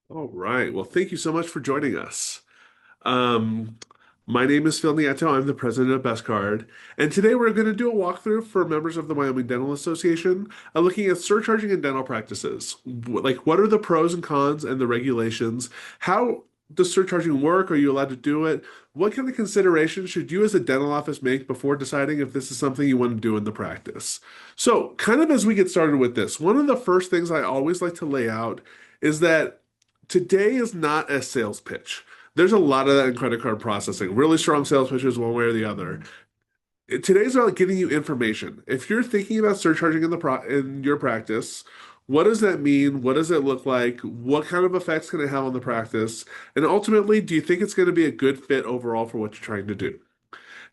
All right. Well, thank you so much for joining us. Um, my name is Phil Nieto. I'm the president of Best Card, and today we're going to do a walkthrough for members of the Wyoming Dental Association, looking at surcharging in dental practices. Like, what are the pros and cons and the regulations? How does surcharging work? Are you allowed to do it? What kind of considerations should you as a dental office make before deciding if this is something you want to do in the practice? So, kind of as we get started with this, one of the first things I always like to lay out is that today is not a sales pitch. There's a lot of that in credit card processing, really strong sales pitches one way or the other. Today's about getting you information. If you're thinking about surcharging in your practice, what does that mean? What does it look like? What kind of effects can it have on the practice? And ultimately, do you think it's going to be a good fit overall for what you're trying to do?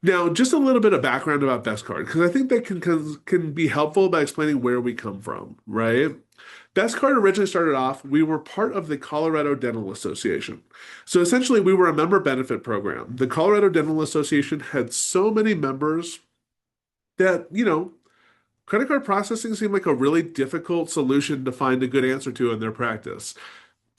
Now, just a little bit of background about Best Card, because I think that can be helpful by explaining where we come from, right? Best Card originally started off, we were part of the Colorado Dental Association. So essentially, we were a member benefit program. The Colorado Dental Association had so many members that, credit card processing seemed like a really difficult solution to find a good answer to in their practice.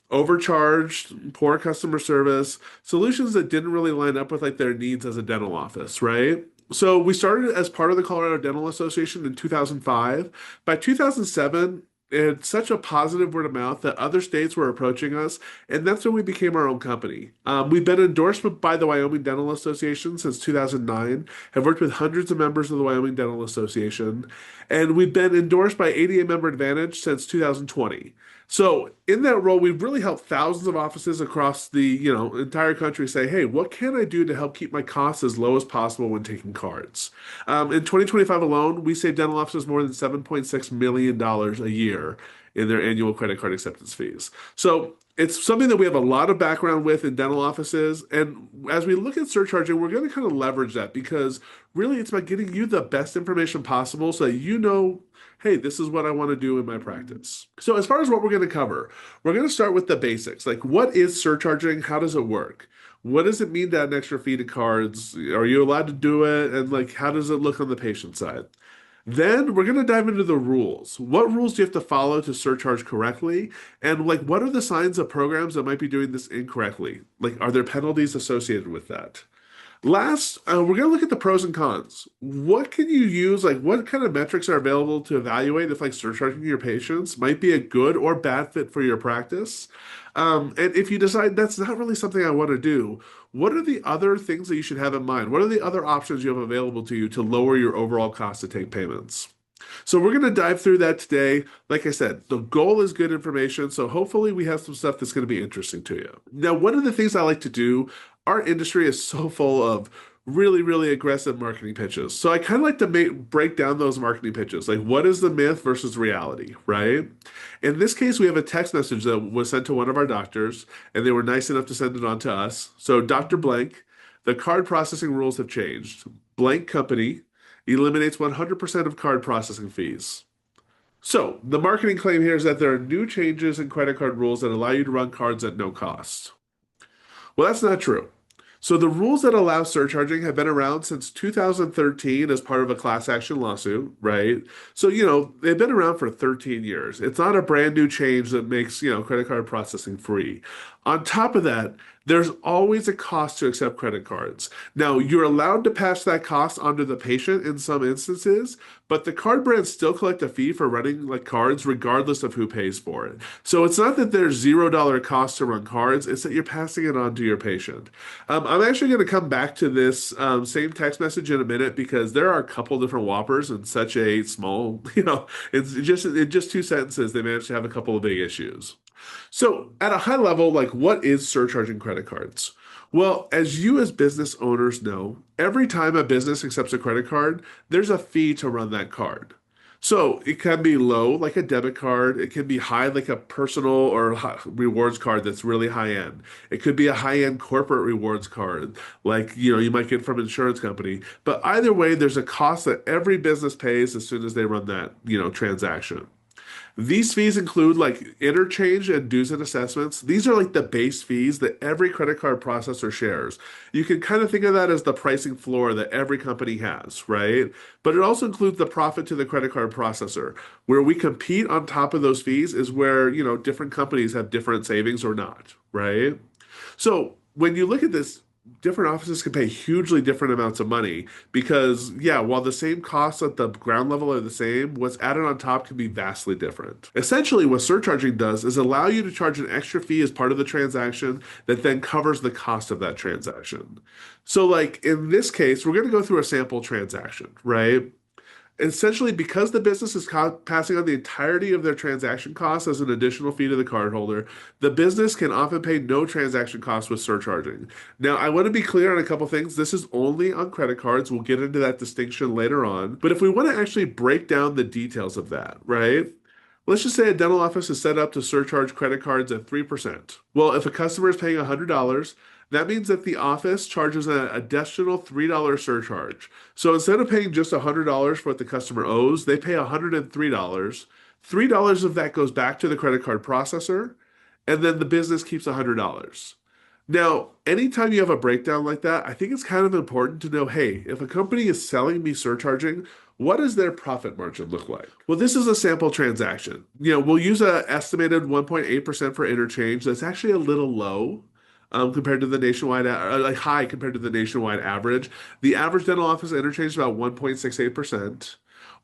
Overcharged, poor customer service, solutions that didn't really line up with like their needs as a dental office, right? So we started as part of the Colorado Dental Association in 2005. By 2007, it had such a positive word of mouth that other states were approaching us, and that's when we became our own company. We've been endorsed by the Wyoming Dental Association since 2009, have worked with hundreds of members of the Wyoming Dental Association, and we've been endorsed by ADA Member Advantage since 2020. So in that role, we've really helped thousands of offices across the, entire country say, hey, what can I do to help keep my costs as low as possible when taking cards? In 2025 alone, we saved dental offices more than $7.6 million a year in their annual credit card acceptance fees. So it's something that we have a lot of background with in dental offices. And as we look at surcharging, we're going to kind of leverage that because really it's about getting you the best information possible so that you know, hey, this is what I want to do in my practice. So, as far as what we're going to cover, we're going to start with the basics. Like, what is surcharging? How does it work? What does it mean to add an extra fee to cards? Are you allowed to do it? And, like, how does it look on the patient side? Then we're going to dive into the rules. What rules do you have to follow to surcharge correctly? And, like, what are the signs of programs that might be doing this incorrectly? Like, are there penalties associated with that? Last, we're going to look at the pros and cons. What can you use? Like, what kind of metrics are available to evaluate if, like, surcharging your patients might be a good or bad fit for your practice? And if you decide that's not really something I want to do, what are the other things that you should have in mind? What are the other options you have available to you to lower your overall cost to take payments? So we're going to dive through that today. Like I said, the goal is good information. So hopefully we have some stuff that's going to be interesting to you. Now, one of the things I like to do, our industry is so full of really, really aggressive marketing pitches. So I kind of like to break down those marketing pitches. Like, what is the myth versus reality, right? In this case, we have a text message that was sent to one of our doctors, and they were nice enough to send it on to us. So, Dr. Blank, the card processing rules have changed. Blank company eliminates 100% of card processing fees. So, the marketing claim here is that there are new changes in credit card rules that allow you to run cards at no cost. Well, that's not true. So, the rules that allow surcharging have been around since 2013 as part of a class action lawsuit, right? So, they've been around for 13 years. It's not a brand new change that makes, credit card processing free. On top of that, there's always a cost to accept credit cards. Now, you're allowed to pass that cost onto the patient in some instances, but the card brands still collect a fee for running like cards regardless of who pays for it. So it's not that there's $0 cost to run cards, it's that you're passing it on to your patient. I'm actually going to come back to this same text message in a minute because there are a couple different whoppers in such a small, it's just in just two sentences, they managed to have a couple of big issues. So, at a high level, like what is surcharging credit cards? Well, as you as business owners know, every time a business accepts a credit card, there's a fee to run that card. So it can be low, like a debit card. It can be high, like a personal or rewards card that's really high end. It could be a high end corporate rewards card, like you might get from an insurance company. But either way, there's a cost that every business pays as soon as they run that transaction. These fees include like interchange and dues and assessments. These are like the base fees that every credit card processor shares. You can kind of think of that as the pricing floor that every company has, right? But it also includes the profit to the credit card processor. Where we compete on top of those fees is where, different companies have different savings or not, right? So when you look at this, different offices can pay hugely different amounts of money because, yeah, while the same costs at the ground level are the same, what's added on top can be vastly different. Essentially, what surcharging does is allow you to charge an extra fee as part of the transaction that then covers the cost of that transaction. So, like in this case, we're going to go through a sample transaction, right? Essentially, because the business is passing on the entirety of their transaction costs as an additional fee to the cardholder, the business can often pay no transaction costs with surcharging. Now, I want to be clear on a couple things. This is only on credit cards. We'll get into that distinction later on. But if we want to actually break down the details of that, right? Let's just say a dental office is set up to surcharge credit cards at 3%. Well, if a customer is paying $100, that means that the office charges an additional $3 surcharge. So instead of paying just $100 for what the customer owes, they pay $103. $3 of that goes back to the credit card processor, and then the business keeps $100. Now, anytime you have a breakdown like that, I think it's kind of important to know, hey, if a company is selling me surcharging, what does their profit margin look like? Well, this is a sample transaction. We'll use an estimated 1.8% for interchange. That's actually a little low compared to the nationwide, like high compared to the nationwide average. The average dental office interchange is about 1.68%.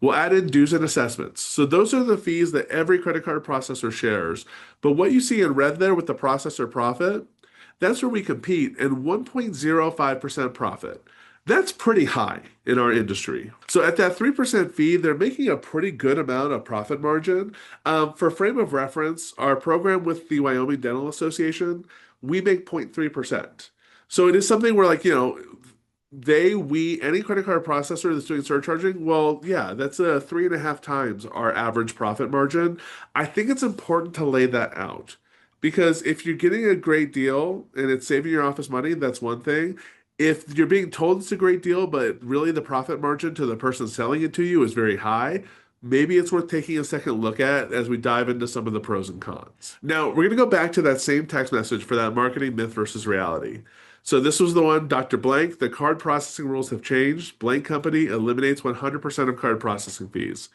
We'll add in dues and assessments. So those are the fees that every credit card processor shares. But what you see in red there with the processor profit, that's where we compete and 1.05% profit. That's pretty high in our industry. So at that 3% fee, they're making a pretty good amount of profit margin. For frame of reference, our program with the Wyoming Dental Association, we make 0.3%. So it is something where like, any credit card processor that's doing surcharging, well, yeah, that's a 3.5 times our average profit margin. I think it's important to lay that out because if you're getting a great deal and it's saving your office money, that's one thing. If you're being told it's a great deal, but really the profit margin to the person selling it to you is very high, maybe it's worth taking a second look at as we dive into some of the pros and cons. Now, we're going to go back to that same text message for that marketing myth versus reality. So this was the one, Dr. Blank, the card processing rules have changed. Blank Company eliminates 100% of card processing fees.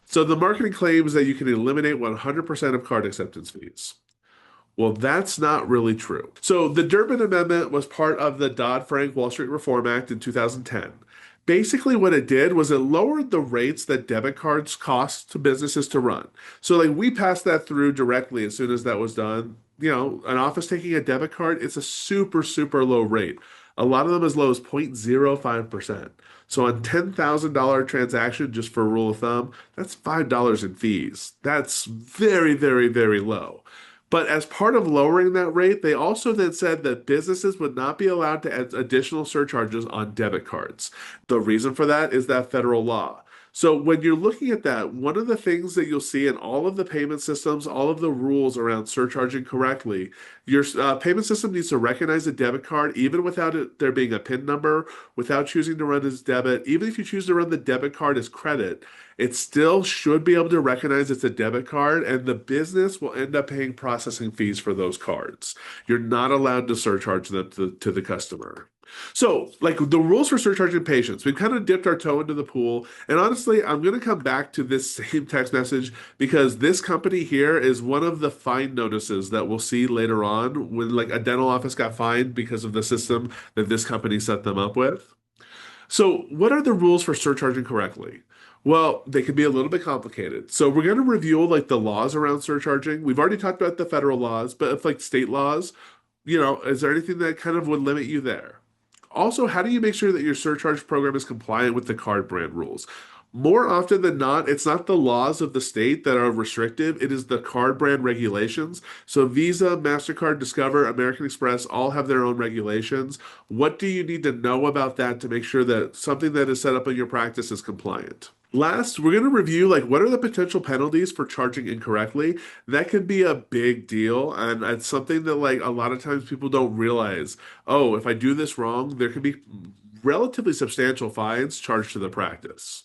So the marketing claims that you can eliminate 100% of card acceptance fees. Well, that's not really true. So the Durbin Amendment was part of the Dodd-Frank Wall Street Reform Act in 2010. Basically, what it did was it lowered the rates that debit cards cost to businesses to run. So, like, we passed that through directly as soon as that was done. An office taking a debit card, it's a super, super low rate. A lot of them as low as 0.05%. So on $10,000 transaction, just for a rule of thumb, that's $5 in fees. That's very, very, very low. But as part of lowering that rate, they also then said that businesses would not be allowed to add additional surcharges on debit cards. The reason for that is that federal law. So when you're looking at that, one of the things that you'll see in all of the payment systems, all of the rules around surcharging correctly, your payment system needs to recognize a debit card even without there being a PIN number, without choosing to run as debit. Even if you choose to run the debit card as credit, it still should be able to recognize it's a debit card, and the business will end up paying processing fees for those cards. You're not allowed to surcharge them to the customer. So, like the rules for surcharging patients, we've kind of dipped our toe into the pool. And honestly, I'm going to come back to this same text message because this company here is one of the fine notices that we'll see later on when like a dental office got fined because of the system that this company set them up with. So, what are the rules for surcharging correctly? Well, they can be a little bit complicated. So, we're going to review like the laws around surcharging. We've already talked about the federal laws, but if like state laws, is there anything that kind of would limit you there? Also, how do you make sure that your surcharge program is compliant with the card brand rules? More often than not, it's not the laws of the state that are restrictive, it is the card brand regulations. So Visa, MasterCard, Discover, American Express all have their own regulations. What do you need to know about that to make sure that something that is set up in your practice is compliant? Last, we're going to review like what are the potential penalties for charging incorrectly. That could be a big deal, and it's something that like a lot of times people don't realize. Oh, if I do this wrong, there could be relatively substantial fines charged to the practice.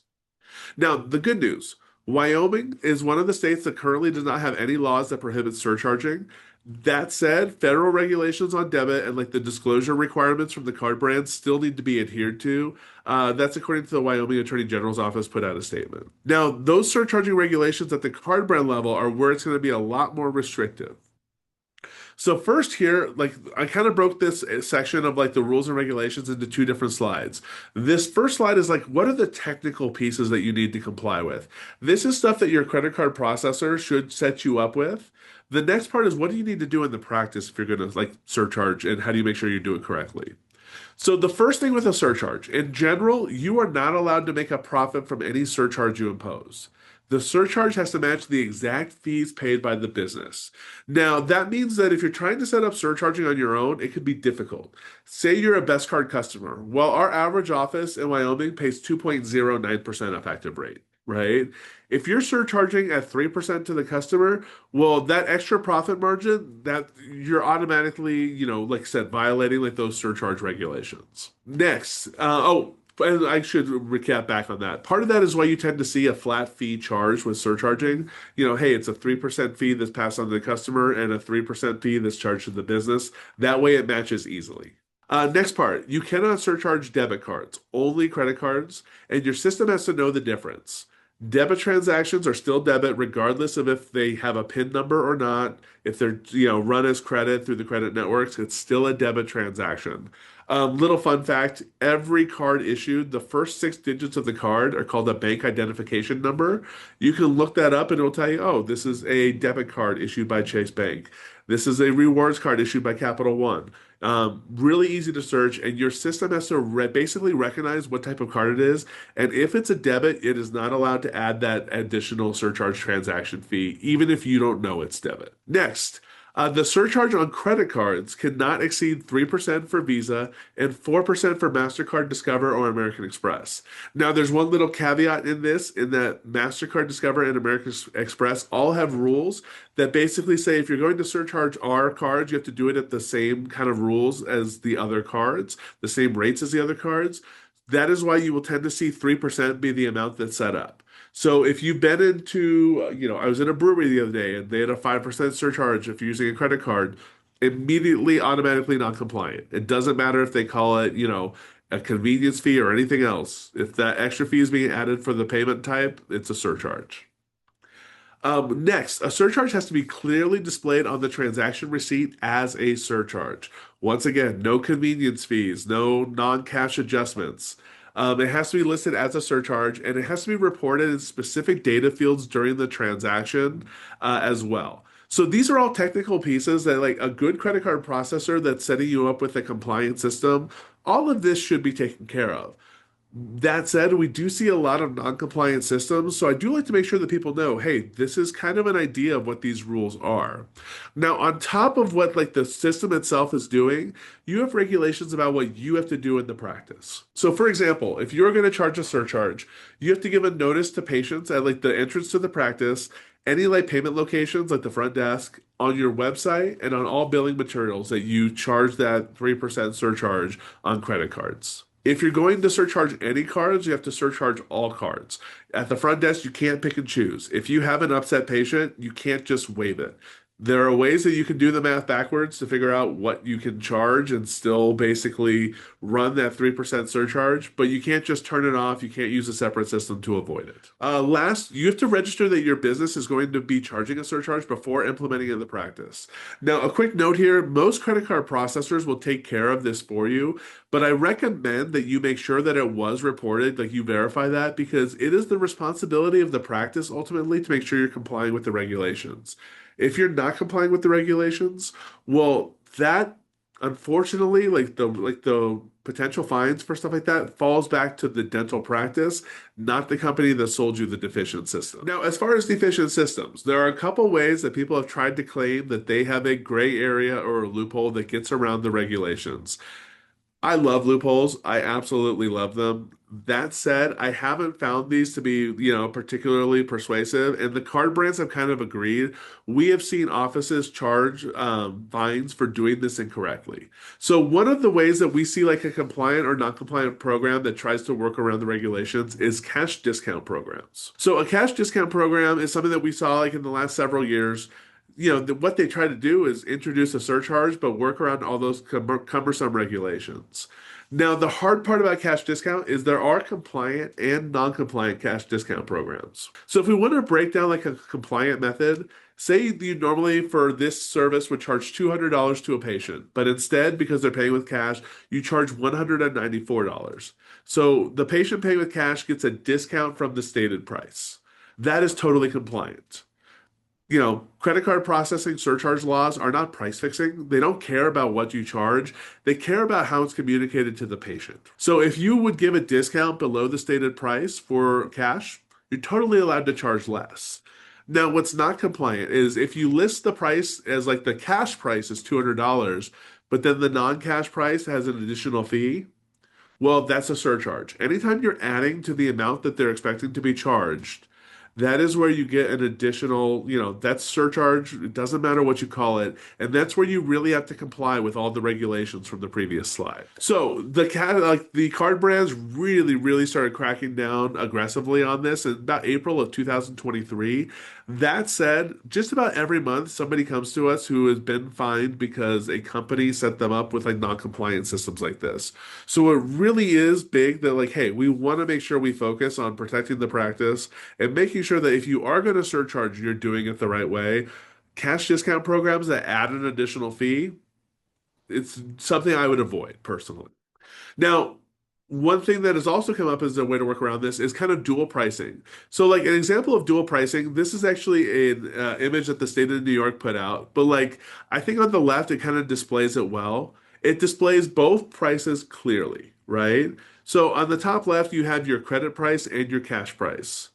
Now, the good news. Wyoming is one of the states that currently does not have any laws that prohibit surcharging. That said, federal regulations on debit and like the disclosure requirements from the card brands still need to be adhered to. That's according to the Wyoming Attorney General's office put out a statement. Now, those surcharging regulations at the card brand level are where it's going to be a lot more restrictive. So first here, like I kind of broke this section of like the rules and regulations into two different slides. This first slide is like, what are the technical pieces that you need to comply with? This is stuff that your credit card processor should set you up with. The next part is what do you need to do in the practice if you're going to like surcharge and how do you make sure you do it correctly? So the first thing with a surcharge, in general, you are not allowed to make a profit from any surcharge you impose. The surcharge has to match the exact fees paid by the business. Now, that means that if you're trying to set up surcharging on your own, it could be difficult. Say you're a best card customer. Well, our average office in Wyoming pays 2.09% effective rate, right? If you're surcharging at 3% to the customer, well, that extra profit margin, that you're automatically, like I said, violating like those surcharge regulations. Next, and I should recap back on that. Part of that is why you tend to see a flat fee charge with surcharging. Hey, it's a 3% fee that's passed on to the customer and a 3% fee that's charged to the business. That way it matches easily. Next part, you cannot surcharge debit cards, only credit cards, and your system has to know the difference. Debit transactions are still debit regardless of if they have a PIN number or not. If they're, run as credit through the credit networks, it's still a debit transaction. Little fun fact, every card issued, the first six digits of the card are called a bank identification number. You can look that up and it'll tell you, oh, this is a debit card issued by Chase Bank. This is a rewards card issued by Capital One. Really easy to search, and your system has to basically recognize what type of card it is. And if it's a debit, it is not allowed to add that additional surcharge transaction fee, even if you don't know it's debit. Next, the surcharge on credit cards cannot exceed 3% for Visa and 4% for MasterCard Discover or American Express. Now, there's one little caveat in this, in that MasterCard Discover and American Express all have rules that basically say if you're going to surcharge our cards, you have to do it at the same kind of rules as the other cards, the same rates as the other cards. That is why you will tend to see 3% be the amount that's set up. So if you've been into, I was in a brewery the other day and they had a 5% surcharge if you're using a credit card, immediately automatically non-compliant. It doesn't matter if they call it, a convenience fee or anything else. If that extra fee is being added for the payment type, it's a surcharge. Next, a surcharge has to be clearly displayed on the transaction receipt as a surcharge. Once again, no convenience fees, no non-cash adjustments. It has to be listed as a surcharge and it has to be reported in specific data fields during the transaction as well. So these are all technical pieces that like a good credit card processor that's setting you up with a compliant system, all of this should be taken care of. That said, we do see a lot of non-compliant systems, so I do like to make sure that people know, hey, this is kind of an idea of what these rules are. Now, on top of what like the system itself is doing, you have regulations about what you have to do in the practice. So, for example, if you're going to charge a surcharge, you have to give a notice to patients at like the entrance to the practice, any like payment locations like the front desk, on your website, and on all billing materials that you charge that 3% surcharge on credit cards. If you're going to surcharge any cards, you have to surcharge all cards. At the front desk, you can't pick and choose. If you have an upset patient, you can't just waive it. There are ways that you can do the math backwards to figure out what you can charge and still basically run that 3% surcharge, but you can't just turn it off. You can't use a separate system to avoid it. Last, you have to register that your business is going to be charging a surcharge before implementing it in the practice. Now, a quick note here, most credit card processors will take care of this for you, but I recommend that you make sure that it was reported, like you verify that, because it is the responsibility of the practice ultimately to make sure you're complying with the regulations. If you're not complying with the regulations, well, that unfortunately, like the potential fines for stuff like that falls back to the dental practice, not the company that sold you the deficient system. Now, as far as deficient systems, there are a couple ways that people have tried to claim that they have a gray area or a loophole that gets around the regulations. I love loopholes. I absolutely love them. That said, I haven't found these to be, particularly persuasive, and the card brands have kind of agreed. We have seen offices charge fines for doing this incorrectly. So one of the ways that we see like a compliant or non-compliant program that tries to work around the regulations is cash discount programs. So a cash discount program is something that we saw like in the last several years. What they try to do is introduce a surcharge, but work around all those cumbersome regulations. Now, the hard part about cash discount is there are compliant and non-compliant cash discount programs. So if we want to break down like a compliant method, say you normally for this service would charge $200 to a patient, but instead, because they're paying with cash, you charge $194. So the patient paying with cash gets a discount from the stated price. That is totally compliant. Credit card processing surcharge laws are not price fixing. They don't care about what you charge. They care about how it's communicated to the patient. So if you would give a discount below the stated price for cash, you're totally allowed to charge less. Now, what's not compliant is if you list the price as like the cash price is $200, but then the non-cash price has an additional fee, well, that's a surcharge. Anytime you're adding to the amount that they're expecting to be charged, that is where you get an additional, that's surcharge. It doesn't matter what you call it. And that's where you really have to comply with all the regulations from the previous slide. So the card brands really, really started cracking down aggressively on this in about April of 2023. That said, just about every month somebody comes to us who has been fined because a company set them up with like non-compliant systems like this. So it really is big that like, hey, we want to make sure we focus on protecting the practice and making sure that if you are going to surcharge, you're doing it the right way. Cash discount programs that add an additional fee, it's something I would avoid personally. Now, one thing that has also come up as a way to work around this is kind of dual pricing. So, like an example of dual pricing, this is actually an image that the state of New York put out. But like, I think on the left, it kind of displays it well. It displays both prices clearly, right? So on the top left, you have your credit price and your cash price.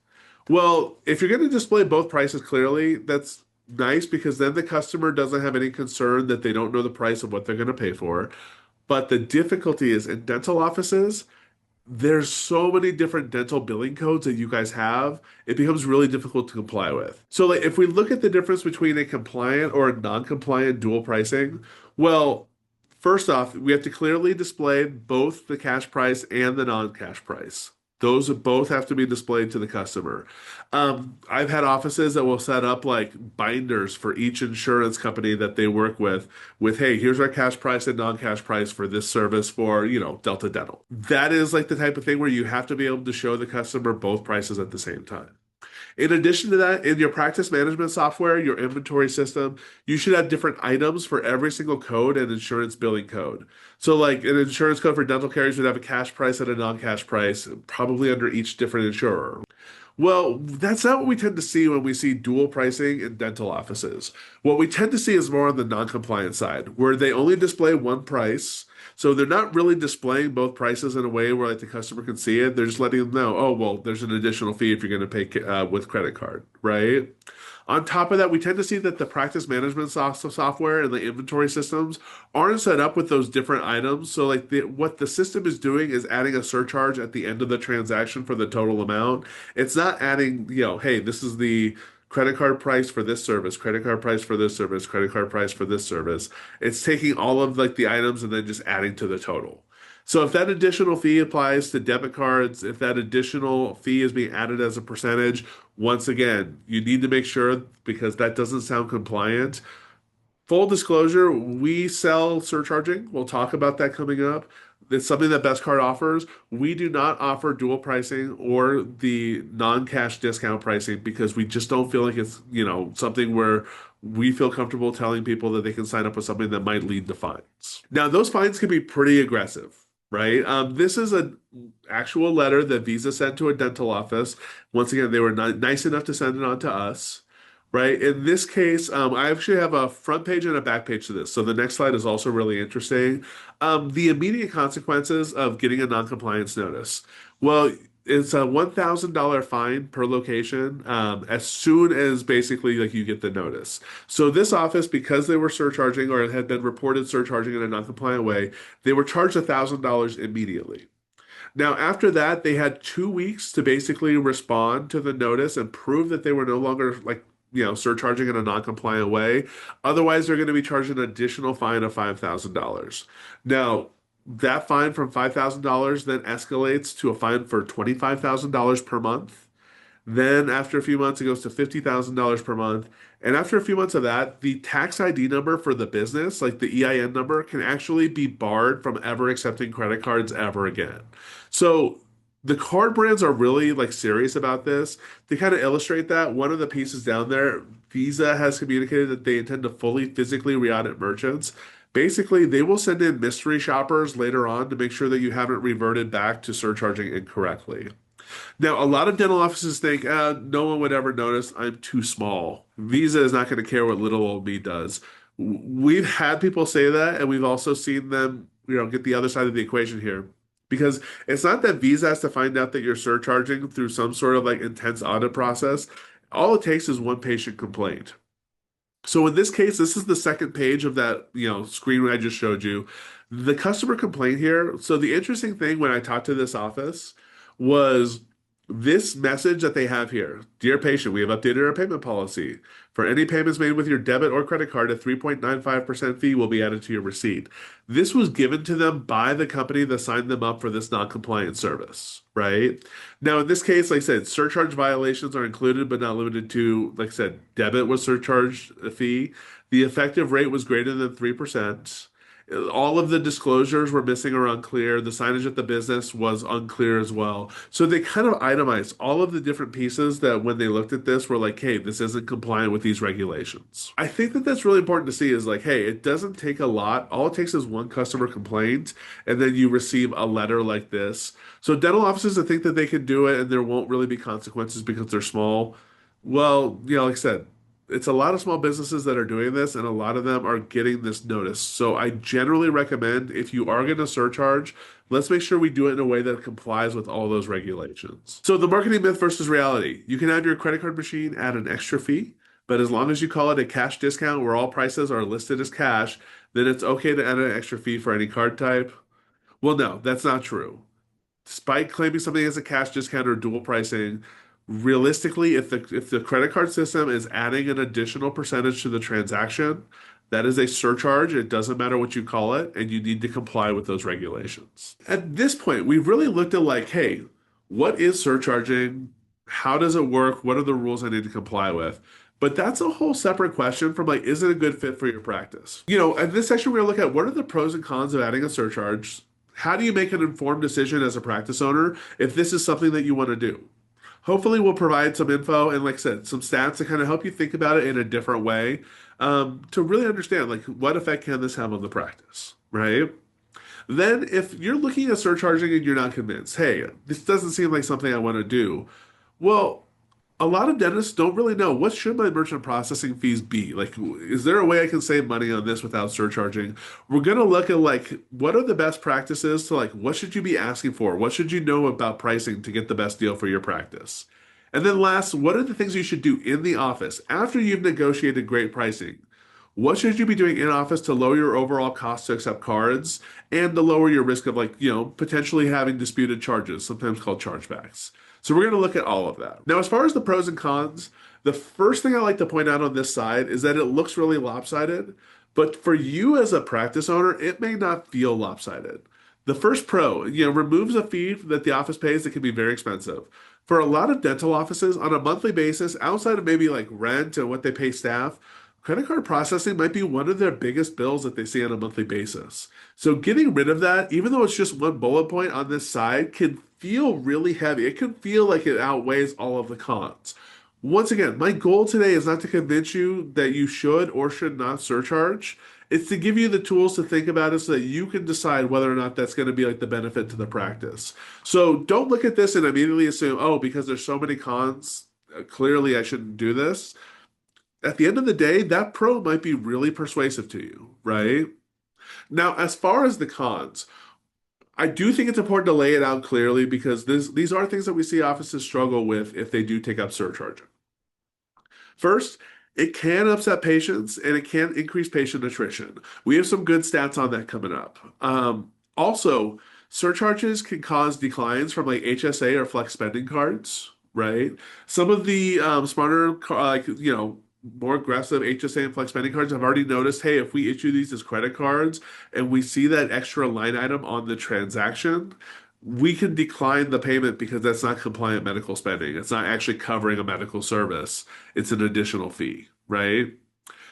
Well, if you're going to display both prices clearly, that's nice because then the customer doesn't have any concern that they don't know the price of what they're going to pay for. But the difficulty is in dental offices, there's so many different dental billing codes that you guys have, it becomes really difficult to comply with. So like if we look at the difference between a compliant or a non-compliant dual pricing, well, first off, we have to clearly display both the cash price and the non-cash price. Those both have to be displayed to the customer. I've had offices that will set up like binders for each insurance company that they work with, hey, here's our cash price and non-cash price for this service for, Delta Dental. That is like the type of thing where you have to be able to show the customer both prices at the same time. In addition to that, in your practice management software, your inventory system, you should have different items for every single code and insurance billing code. So, like an insurance code for dental carriers would have a cash price and a non-cash price, probably under each different insurer. Well, that's not what we tend to see when we see dual pricing in dental offices. What we tend to see is more on the non-compliant side, where they only display one price. So they're not really displaying both prices in a way where like the customer can see it. They're just letting them know, oh, well, there's an additional fee if you're going to pay with credit card, right? On top of that, we tend to see that the practice management software and the inventory systems aren't set up with those different items. So, like what the system is doing is adding a surcharge at the end of the transaction for the total amount. It's not adding, hey, this is the credit card price for this service, credit card price for this service, credit card price for this service. It's taking all of like the items and then just adding to the total. So if that additional fee applies to debit cards, if that additional fee is being added as a percentage, once again, you need to make sure because that doesn't sound compliant. Full disclosure, we sell surcharging. We'll talk about that coming up. It's something that Best Card offers. We do not offer dual pricing or the non-cash discount pricing because we just don't feel like it's, something where we feel comfortable telling people that they can sign up with something that might lead to fines. Now, those fines can be pretty aggressive, right? This is an actual letter that Visa sent to a dental office. Once again, they were nice enough to send it on to us. Right. In this case, I actually have a front page and a back page to this. So the next slide is also really interesting. The immediate consequences of getting a non-compliance notice. Well, it's a $1,000 fine per location as soon as basically like you get the notice. So this office, because they were surcharging or had been reported surcharging in a non-compliant way, they were charged $1,000 immediately. Now, after that, they had 2 weeks to basically respond to the notice and prove that they were no longer surcharging in a non-compliant way. Otherwise, they're going to be charged an additional fine of $5,000. Now, that fine from $5,000 then escalates to a fine for $25,000 per month. Then after a few months, it goes to $50,000 per month. And after a few months of that, the tax ID number for the business, like the EIN number, can actually be barred from ever accepting credit cards ever again. So the card brands are really like serious about this. To kind of illustrate that, one of the pieces down there, Visa has communicated that they intend to fully physically re-audit merchants. Basically, they will send in mystery shoppers later on to make sure that you haven't reverted back to surcharging incorrectly. Now, a lot of dental offices think, no one would ever notice I'm too small. Visa is not going to care what little old me does. We've had people say that, and we've also seen them, get the other side of the equation here. Because it's not that Visa has to find out that you're surcharging through some sort of like intense audit process. All it takes is one patient complaint. So in this case, this is the second page of that, screen I just showed you. The customer complaint here. So the interesting thing when I talked to this office was this message that they have here. Dear patient, we have updated our payment policy. For any payments made with your debit or credit card, a 3.95% fee will be added to your receipt. This was given to them by the company that signed them up for this non-compliant service, right? Now, in this case, like I said, surcharge violations are included but not limited to, like I said, debit was surcharged a fee. The effective rate was greater than 3%. All of the disclosures were missing or unclear. The signage at the business was unclear as well. So they kind of itemized all of the different pieces that when they looked at this were like, hey, this isn't compliant with these regulations. I think that that's really important to see is like, hey, it doesn't take a lot. All it takes is one customer complaint, and then you receive a letter like this. So dental offices that think that they can do it and there won't really be consequences because they're small, well, like I said, it's a lot of small businesses that are doing this, and a lot of them are getting this notice. So I generally recommend if you are going to surcharge, let's make sure we do it in a way that complies with all those regulations. So the marketing myth versus reality. You can have your credit card machine add an extra fee, but as long as you call it a cash discount where all prices are listed as cash, then it's okay to add an extra fee for any card type. Well, no, that's not true. Despite claiming something as a cash discount or dual pricing, realistically, if the credit card system is adding an additional percentage to the transaction, that is a surcharge. It doesn't matter what you call it, and you need to comply with those regulations. At this point, we've really looked at like, hey, what is surcharging? How does it work? What are the rules I need to comply with? But that's a whole separate question from like, is it a good fit for your practice? In this section, we're going to look at what are the pros and cons of adding a surcharge? How do you make an informed decision as a practice owner if this is something that you want to do? Hopefully, we'll provide some info and, like I said, some stats to kind of help you think about it in a different way to really understand, like, what effect can this have on the practice, right? Then, if you're looking at surcharging and you're not convinced, hey, this doesn't seem like something I want to do, well, a lot of dentists don't really know what should my merchant processing fees be. Like, is there a way I can save money on this without surcharging? We're gonna look at like what are the best practices to like what should you be asking for? What should you know about pricing to get the best deal for your practice? And then last, what are the things you should do in the office after you've negotiated great pricing? What should you be doing in office to lower your overall cost to accept cards and to lower your risk of like, potentially having disputed charges, sometimes called chargebacks? So we're going to look at all of that. Now, as far as the pros and cons, the first thing I like to point out on this side is that it looks really lopsided, but for you as a practice owner, it may not feel lopsided. The first pro, removes a fee that the office pays that can be very expensive. For a lot of dental offices on a monthly basis, outside of maybe like rent and what they pay staff, credit card processing might be one of their biggest bills that they see on a monthly basis. So getting rid of that, even though it's just one bullet point on this side, can feel really heavy. It can feel like it outweighs all of the cons. Once again, my goal today is not to convince you that you should or should not surcharge. It's to give you the tools to think about it so that you can decide whether or not that's going to be like the benefit to the practice. So don't look at this and immediately assume, oh, because there's so many cons, clearly I shouldn't do this. At the end of the day, that pro might be really persuasive to you, right? Now, as far as the cons, I do think it's important to lay it out clearly because these are things that we see offices struggle with if they do take up surcharging. First, it can upset patients and it can increase patient attrition. We have some good stats on that coming up. Also, Surcharges can cause declines from like HSA or flex spending cards, right? Some of the smarter, more aggressive HSA and flex spending cards have already noticed, hey, if we issue these as credit cards and we see that extra line item on the transaction, we can decline the payment because that's not compliant medical spending. It's not actually covering a medical service. It's an additional fee, right?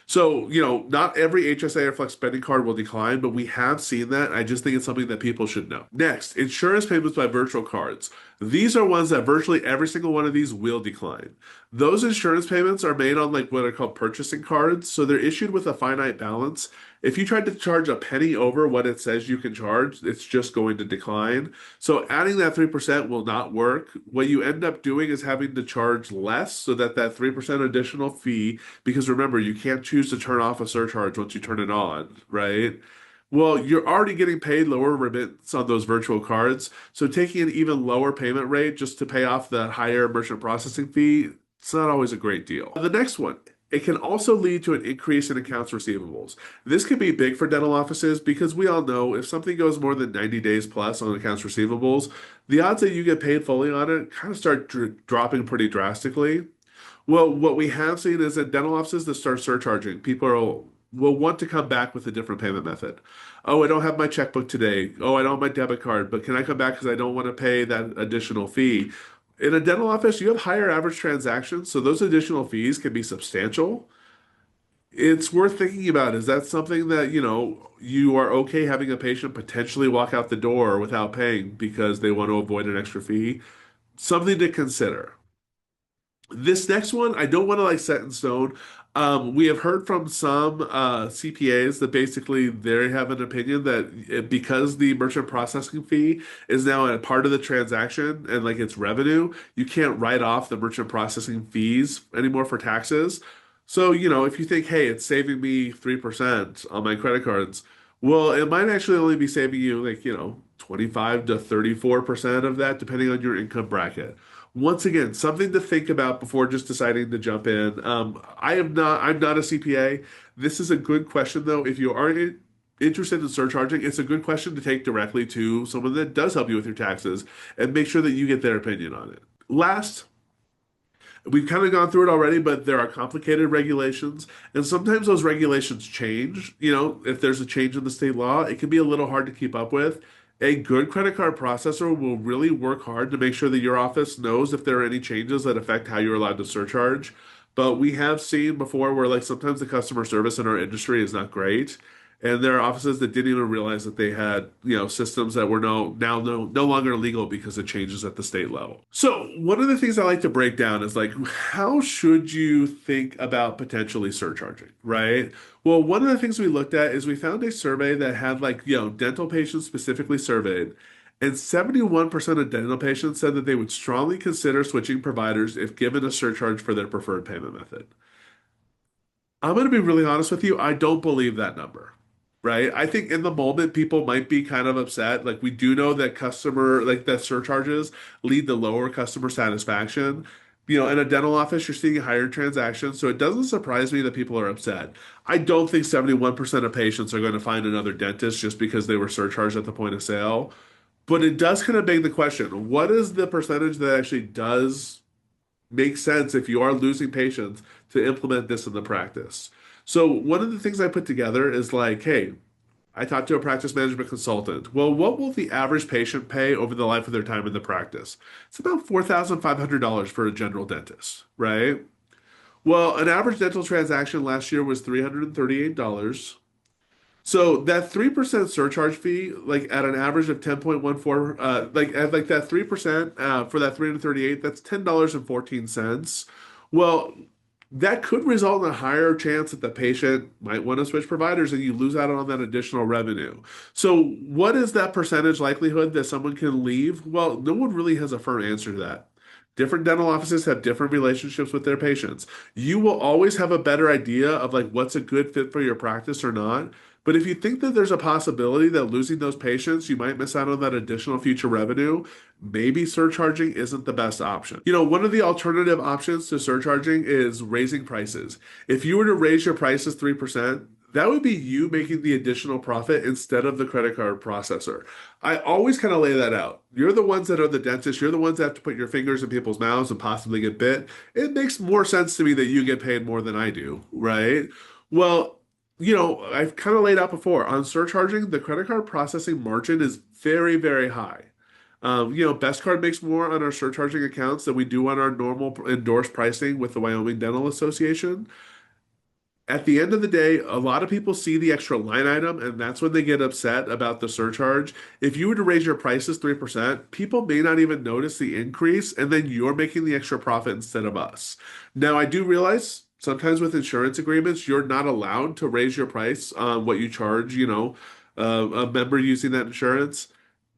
So, not every HSA or flex spending card will decline, but we have seen that. I just think it's something that people should know. Next, insurance payments by virtual cards. These are ones that virtually every single one of these will decline. Those insurance payments are made on like what are called purchasing cards, so they're issued with a finite balance. If you tried to charge a penny over what it says you can charge, it's just going to decline. So adding that 3% will not work. What you end up doing is having to charge less so that that 3% additional fee, because remember, you can't choose to turn off a surcharge once you turn it on, right? Well, you're already getting paid lower remittance on those virtual cards. So taking an even lower payment rate just to pay off the higher merchant processing fee, it's not always a great deal. The next one, it can also lead to an increase in accounts receivables. This can be big for dental offices because we all know if something goes more than 90 days plus on accounts receivables, the odds that you get paid fully on it kind of start dropping pretty drastically. Well, what we have seen is that dental offices that start surcharging, will want to come back with a different payment method. Oh, I don't have my checkbook today. Oh, I don't have my debit card, but can I come back because I don't want to pay that additional fee? In a dental office, you have higher average transactions, so those additional fees can be substantial. It's worth thinking about. Is that something that, you are okay having a patient potentially walk out the door without paying because they want to avoid an extra fee? Something to consider. This next one, I don't want to like set in stone. We have heard from some CPAs that basically they have an opinion that because the merchant processing fee is now a part of the transaction and like it's revenue, you can't write off the merchant processing fees anymore for taxes. So, if you think, hey, it's saving me 3% on my credit cards, well, it might actually only be saving you like, 25 to 34% of that, depending on your income bracket. Once again, something to think about before just deciding to jump in. I'm not a CPA. This is a good question though. If you are interested in surcharging, it's a good question to take directly to someone that does help you with your taxes and make sure that you get their opinion on it. Last, we've kind of gone through it already, but there are complicated regulations, and sometimes those regulations change. If there's a change in the state law, it can be a little hard to keep up with. A good credit card processor will really work hard to make sure that your office knows if there are any changes that affect how you're allowed to surcharge. But we have seen before where like sometimes the customer service in our industry is not great. And there are offices that didn't even realize that they had, systems that were no longer legal because of changes at the state level. So one of the things I like to break down is like, how should you think about potentially surcharging, right? Well, one of the things we looked at is we found a survey that had like, dental patients specifically surveyed, and 71% of dental patients said that they would strongly consider switching providers if given a surcharge for their preferred payment method. I'm going to be really honest with you. I don't believe that number, right? I think in the moment, people might be kind of upset. Like, we do know that that surcharges lead to lower customer satisfaction. In a dental office, you're seeing higher transactions. So it doesn't surprise me that people are upset. I don't think 71% of patients are going to find another dentist just because they were surcharged at the point of sale. But it does kind of beg the question, what is the percentage that actually does makes sense if you are losing patients to implement this in the practice. So one of the things I put together is like, hey, I talked to a practice management consultant. Well, what will the average patient pay over the life of their time in the practice? It's about $4,500 for a general dentist, right? Well, an average dental transaction last year was $338. So that 3% surcharge fee, like at an average of 10.14, like at like that 3% for that 338, that's $10.14. Well, that could result in a higher chance that the patient might want to switch providers and you lose out on that additional revenue. So, what is that percentage likelihood that someone can leave? Well, no one really has a firm answer to that. Different dental offices have different relationships with their patients. You will always have a better idea of like what's a good fit for your practice or not. But if you think that there's a possibility that losing those patients, you might miss out on that additional future revenue, maybe surcharging isn't the best option. One of the alternative options to surcharging is raising prices. If you were to raise your prices 3%, That would be you making the additional profit instead of the credit card processor. I always kind of lay that out. You're the ones that are the dentists. You're the ones that have to put your fingers in people's mouths and possibly get bit. It makes more sense to me that you get paid more than I do, right? Well, I've kind of laid out before on surcharging, the credit card processing margin is very, very high. Best Card makes more on our surcharging accounts than we do on our normal endorsed pricing with the Wyoming Dental Association. At the end of the day, a lot of people see the extra line item, and that's when they get upset about the surcharge. If you were to raise your prices 3%, people may not even notice the increase, and then you're making the extra profit instead of us. Now, I do realize sometimes with insurance agreements, you're not allowed to raise your price on what you charge, a member using that insurance.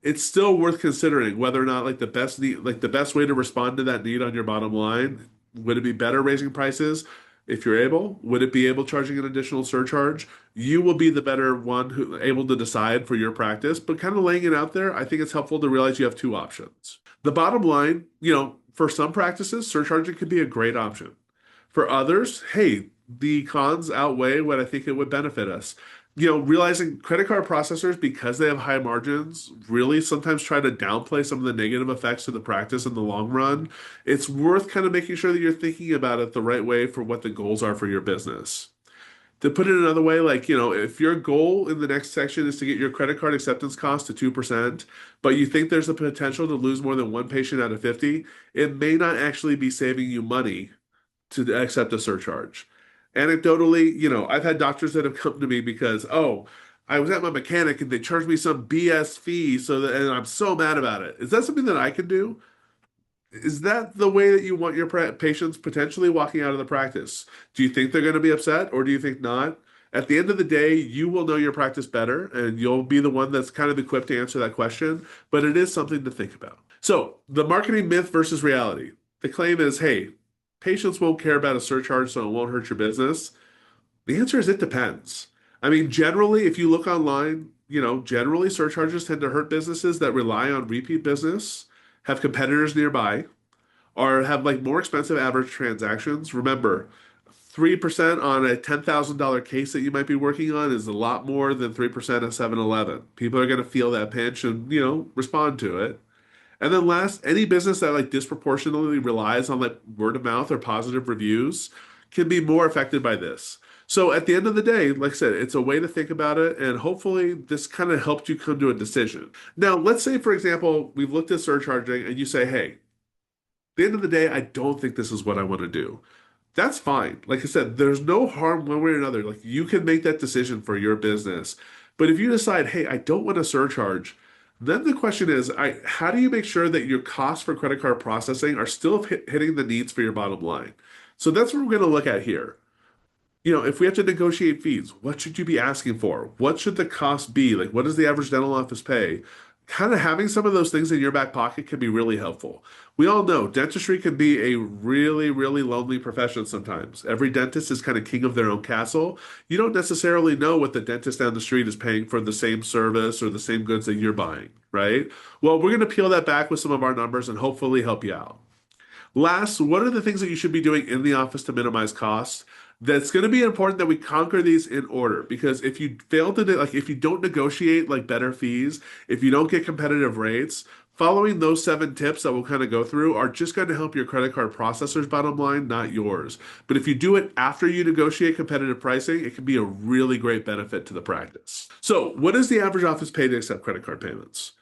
It's still worth considering whether or not like the best need, like the best way to respond to that need on your bottom line. Would it be better raising prices if you're able? Would it be able charging an additional surcharge? You will be the better one who able to decide for your practice, but kind of laying it out there, I think it's helpful to realize you have two options. The bottom line, for some practices, surcharging could be a great option. For others, hey, the cons outweigh what I think it would benefit us. Realizing credit card processors, because they have high margins, really sometimes try to downplay some of the negative effects to the practice in the long run. It's worth kind of making sure that you're thinking about it the right way for what the goals are for your business. To put it another way, like, if your goal in the next section is to get your credit card acceptance cost to 2%, but you think there's a potential to lose more than one patient out of 50, it may not actually be saving you money to accept a surcharge. Anecdotally, I've had doctors that have come to me because, oh, I was at my mechanic and they charged me some BS fee, and I'm so mad about it. Is that something that I can do? Is that the way that you want your patients potentially walking out of the practice? Do you think they're going to be upset or do you think not? At the end of the day, you will know your practice better and you'll be the one that's kind of equipped to answer that question, but it is something to think about. So, the marketing myth versus reality. The claim is, hey, patients won't care about a surcharge, so it won't hurt your business. The answer is it depends. I mean, generally, if you look online, generally surcharges tend to hurt businesses that rely on repeat business, have competitors nearby, or have like more expensive average transactions. Remember, 3% on a $10,000 case that you might be working on is a lot more than 3% at 7-Eleven. People are going to feel that pinch and, respond to it. And then last, any business that like disproportionately relies on like word of mouth or positive reviews can be more affected by this. So at the end of the day, like I said, it's a way to think about it, and hopefully this kind of helped you come to a decision. Now, let's say, for example, we've looked at surcharging and you say, hey, at the end of the day, I don't think this is what I want to do. That's fine. Like I said, there's no harm one way or another. Like you can make that decision for your business. But if you decide, hey, I don't want to surcharge, then the question is, how do you make sure that your costs for credit card processing are still hitting the needs for your bottom line? So that's what we're going to look at here. If we have to negotiate fees, what should you be asking for? What should the cost be? Like, what does the average dental office pay? Kind of having some of those things in your back pocket can be really helpful. We all know dentistry can be a really, really lonely profession sometimes. Every dentist is kind of king of their own castle. You don't necessarily know what the dentist down the street is paying for the same service or the same goods that you're buying, right? Well, we're going to peel that back with some of our numbers and hopefully help you out. Last, what are the things that you should be doing in the office to minimize costs? That's going to be important that we conquer these in order, because if you fail to like if you don't negotiate like better fees, if you don't get competitive rates, following those 7 tips that we'll kind of go through are just going to help your credit card processor's bottom line, not yours. But if you do it after you negotiate competitive pricing, it can be a really great benefit to the practice. So, what does the average office pay to accept credit card payments?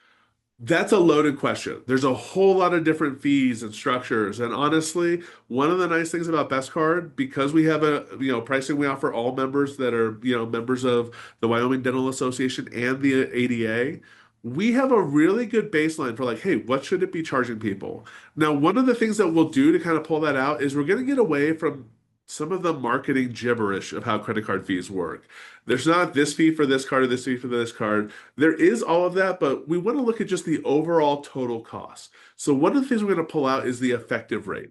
That's a loaded question. There's a whole lot of different fees and structures. And honestly, one of the nice things about Best Card, because we have a, pricing we offer all members that are, members of the Wyoming Dental Association and the ADA, we have a really good baseline for like, hey, what should it be charging people? Now, one of the things that we'll do to kind of pull that out is we're going to get away from some of the marketing gibberish of how credit card fees work. There's not this fee for this card or this fee for this card. There is all of that, but we want to look at just the overall total cost. So one of the things we're going to pull out is the effective rate.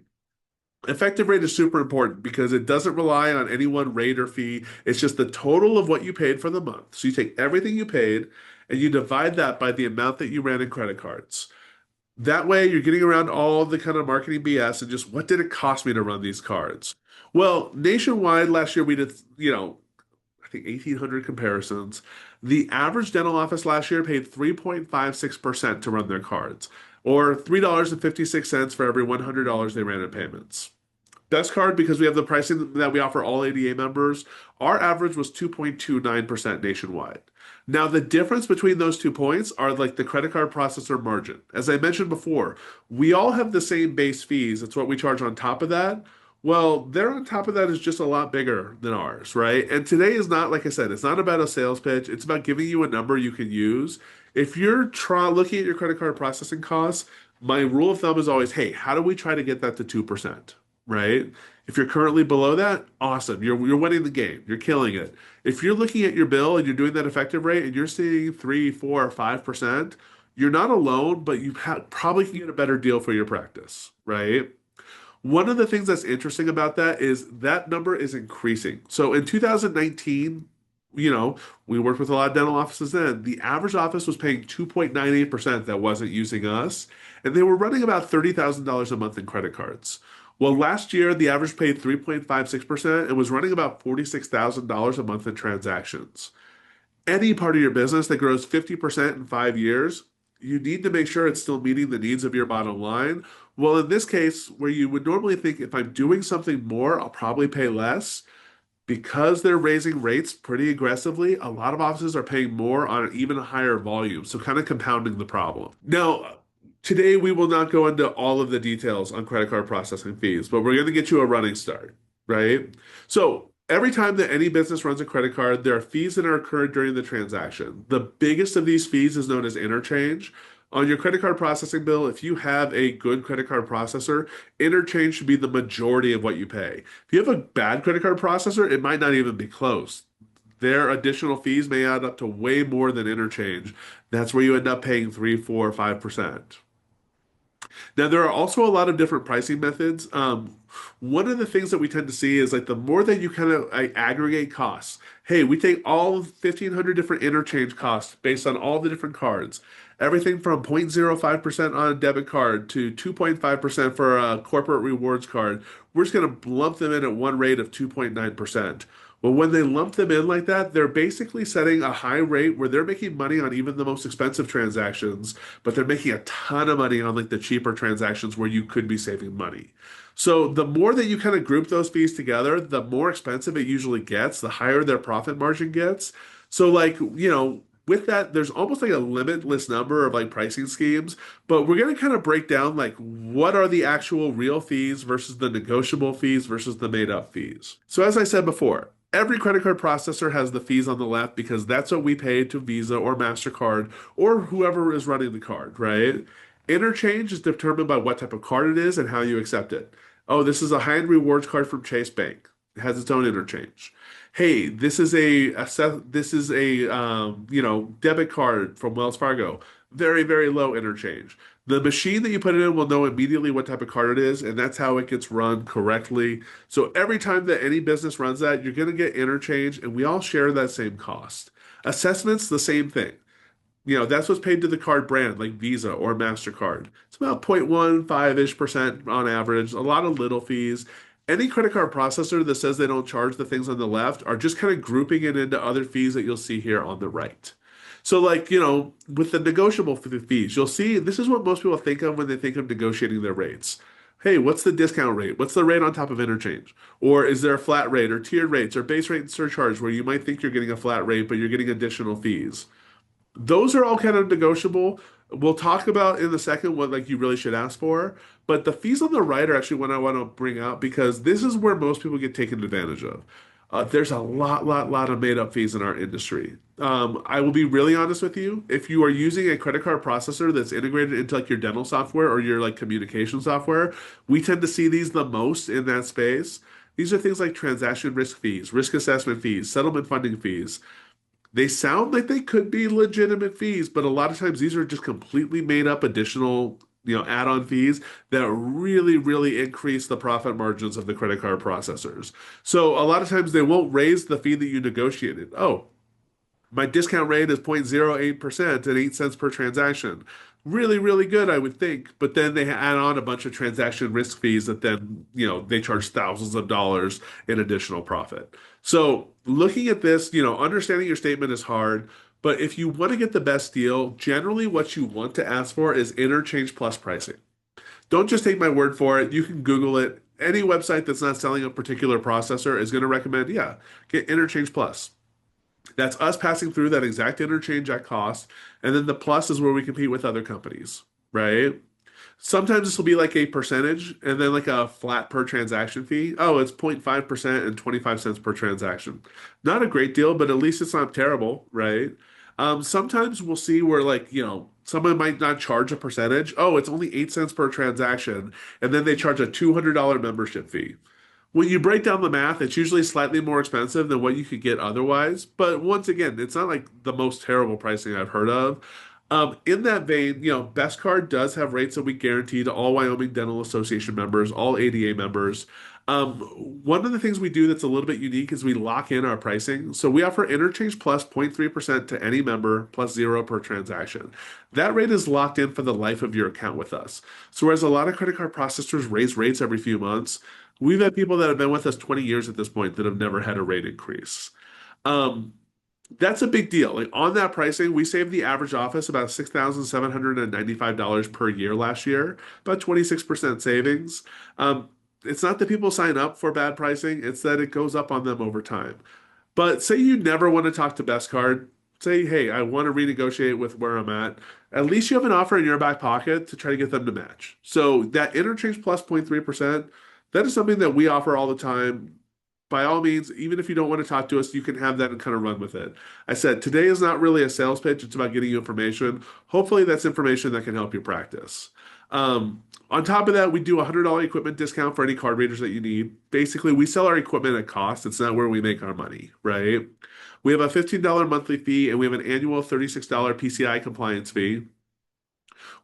Effective rate is super important because it doesn't rely on any one rate or fee. It's just the total of what you paid for the month. So you take everything you paid and you divide that by the amount that you ran in credit cards. That way, you're getting around all the kind of marketing BS and just what did it cost me to run these cards? Well, nationwide last year we did, think 1,800 comparisons. The average dental office last year paid 3.56% to run their cards, or $3.56 for every $100 they ran in payments. Best card, because we have the pricing that we offer all ADA members, our average was 2.29% nationwide. Now, the difference between those 2 points are like the credit card processor margin. As I mentioned before, we all have the same base fees. It's what we charge on top of that. Well, their on top of that is just a lot bigger than ours, right? And today is not, like I said, it's not about a sales pitch. It's about giving you a number you can use. If you're looking at your credit card processing costs, my rule of thumb is always, hey, how do we try to get that to 2%? Right? If you're currently below that, awesome. You're winning the game. You're killing it. If you're looking at your bill and you're doing that effective rate and you're seeing 3, 4, 5%, you're not alone, but you probably can get a better deal for your practice, right? One of the things that's interesting about that is that number is increasing. So in 2019, we worked with a lot of dental offices then. The average office was paying 2.98% that wasn't using us, and they were running about $30,000 a month in credit cards. Well, last year, the average paid 3.56% and was running about $46,000 a month in transactions. Any part of your business that grows 50% in 5 years, you need to make sure it's still meeting the needs of your bottom line. Well, in this case, where you would normally think if I'm doing something more, I'll probably pay less, because they're raising rates pretty aggressively, a lot of offices are paying more on an even higher volume, so kind of compounding the problem. Now, today we will not go into all of the details on credit card processing fees, but we're going to get you a running start, right? So every time that any business runs a credit card, there are fees that are incurred during the transaction. The biggest of these fees is known as interchange. On your credit card processing bill, if you have a good credit card processor, interchange should be the majority of what you pay. If you have a bad credit card processor, it might not even be close. Their additional fees may add up to way more than interchange. That's where you end up paying 3, 4, 5%. Now, there are also a lot of different pricing methods. One of the things that we tend to see is like the more that you kind of aggregate costs. Hey, we take all 1,500 different interchange costs based on all the different cards. Everything from 0.05% on a debit card to 2.5% for a corporate rewards card. We're just going to lump them in at one rate of 2.9%. Well, when they lump them in like that, they're basically setting a high rate where they're making money on even the most expensive transactions, but they're making a ton of money on like the cheaper transactions where you could be saving money. So the more that you kind of group those fees together, the more expensive it usually gets, the higher their profit margin gets. So like, with that, there's almost like a limitless number of like pricing schemes, but we're going to kind of break down like what are the actual real fees versus the negotiable fees versus the made up fees. So as I said before, every credit card processor has the fees on the left because that's what we pay to Visa or MasterCard or whoever is running the card, right? Interchange is determined by what type of card it is and how you accept it. Oh, this is a high-end rewards card from Chase Bank. It has its own interchange. Hey, this is a debit card from Wells Fargo. Very, very low interchange. The machine that you put it in will know immediately what type of card it is, and that's how it gets run correctly. So every time that any business runs that, you're going to get interchange, and we all share that same cost. Assessments, the same thing. That's what's paid to the card brand, like Visa or MasterCard. It's about 0.15-ish% on average, a lot of little fees. Any credit card processor that says they don't charge the things on the left are just kind of grouping it into other fees that you'll see here on the right. So like, with the negotiable fees, you'll see this is what most people think of when they think of negotiating their rates. Hey, what's the discount rate? What's the rate on top of interchange? Or is there a flat rate or tiered rates or base rate and surcharge where you might think you're getting a flat rate, but you're getting additional fees? Those are all kind of negotiable. We'll talk about in a second what like you really should ask for, but the fees on the right are actually what I want to bring out because this is where most people get taken advantage of. There's a lot of made up fees in our industry. I will be really honest with you. If you are using a credit card processor that's integrated into like your dental software or your like communication software, we tend to see these the most in that space. These are things like transaction risk fees, risk assessment fees, settlement funding fees. They sound like they could be legitimate fees, but a lot of times these are just completely made up additional, add-on fees that really, really increase the profit margins of the credit card processors. So a lot of times they won't raise the fee that you negotiated. Oh, my discount rate is 0.08% at 8 cents per transaction. Really, really good, I would think. But then they add on a bunch of transaction risk fees that then, they charge thousands of dollars in additional profit. So looking at this, understanding your statement is hard. But if you want to get the best deal, generally what you want to ask for is interchange plus pricing. Don't just take my word for it. You can Google it. Any website that's not selling a particular processor is going to recommend, yeah, get interchange plus. That's us passing through that exact interchange at cost. And then the plus is where we compete with other companies, right? Sometimes this will be like a percentage and then like a flat per transaction fee. Oh, it's 0.5% and 25 cents per transaction. Not a great deal, but at least it's not terrible, right? Sometimes we'll see where like, someone might not charge a percentage. Oh, it's only 8 cents per transaction. And then they charge a $200 membership fee. When you break down the math, it's usually slightly more expensive than what you could get otherwise. But once again, it's not like the most terrible pricing I've heard of. In that vein, Best Card does have rates that we guarantee to all Wyoming Dental Association members, all ADA members. One of the things we do that's a little bit unique is we lock in our pricing. So we offer interchange plus 0.3% to any member plus zero per transaction. That rate is locked in for the life of your account with us. So whereas a lot of credit card processors raise rates every few months, we've had people that have been with us 20 years at this point that have never had a rate increase. Um, that's a big deal. Like on that pricing, we saved the average office about $6,795 per year last year, about 26% savings. It's not that people sign up for bad pricing, it's that it goes up on them over time. But say you never want to talk to Best Card, say, hey, I want to renegotiate with where I'm at least you have an offer in your back pocket to try to get them to match. So that interchange plus 0.3%, that is something that we offer all the time. By all means, even if you don't want to talk to us, you can have that and kind of run with it. I said, today is not really a sales pitch, it's about getting you information. Hopefully, that's information that can help you practice. On top of that, we do a $100 equipment discount for any card readers that you need. Basically, we sell our equipment at cost. It's not where we make our money, right? We have a $15 monthly fee and we have an annual $36 PCI compliance fee.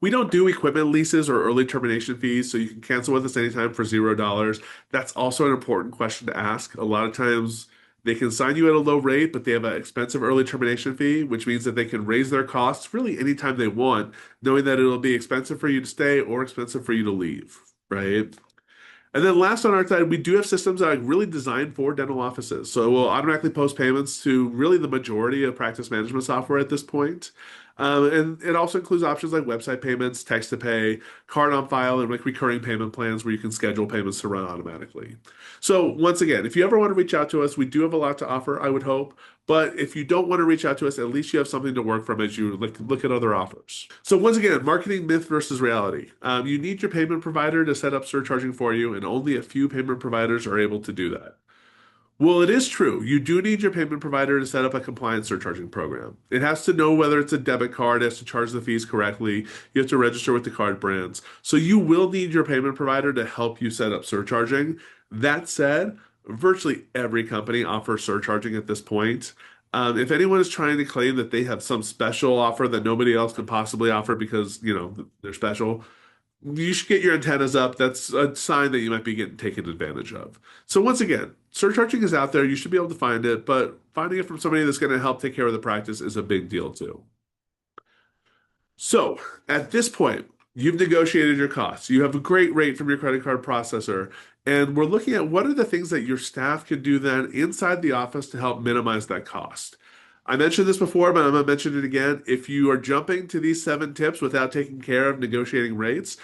We don't do equipment leases or early termination fees, so you can cancel with us anytime for $0. That's also an important question to ask. A lot of times they can sign you at a low rate, but they have an expensive early termination fee, which means that they can raise their costs really anytime they want, knowing that it'll be expensive for you to stay or expensive for you to leave, right? And then last on our side, we do have systems that are really designed for dental offices. So we'll automatically post payments to really the majority of practice management software at this point. And it also includes options like website payments, text to pay, card on file, and like recurring payment plans where you can schedule payments to run automatically. So once again, if you ever want to reach out to us, we do have a lot to offer, I would hope. But if you don't want to reach out to us, at least you have something to work from as you look at other offers. So once again, marketing myth versus reality. You need your payment provider to set up surcharging for you, and only a few payment providers are able to do that. Well, it is true. You do need your payment provider to set up a compliant surcharging program. It has to know whether it's a debit card, it has to charge the fees correctly. You have to register with the card brands. So you will need your payment provider to help you set up surcharging. That said, virtually every company offers surcharging at this point. If anyone is trying to claim that they have some special offer that nobody else could possibly offer because, they're special, you should get your antennas up. That's a sign that you might be getting taken advantage of. So once again, surcharging is out there. You should be able to find it, but finding it from somebody that's going to help take care of the practice is a big deal too. So at this point, you've negotiated your costs. You have a great rate from your credit card processor, and we're looking at what are the things that your staff can do then inside the office to help minimize that cost. I mentioned this before, but I'm going to mention it again. If you are jumping to these 7 tips without taking care of negotiating rates,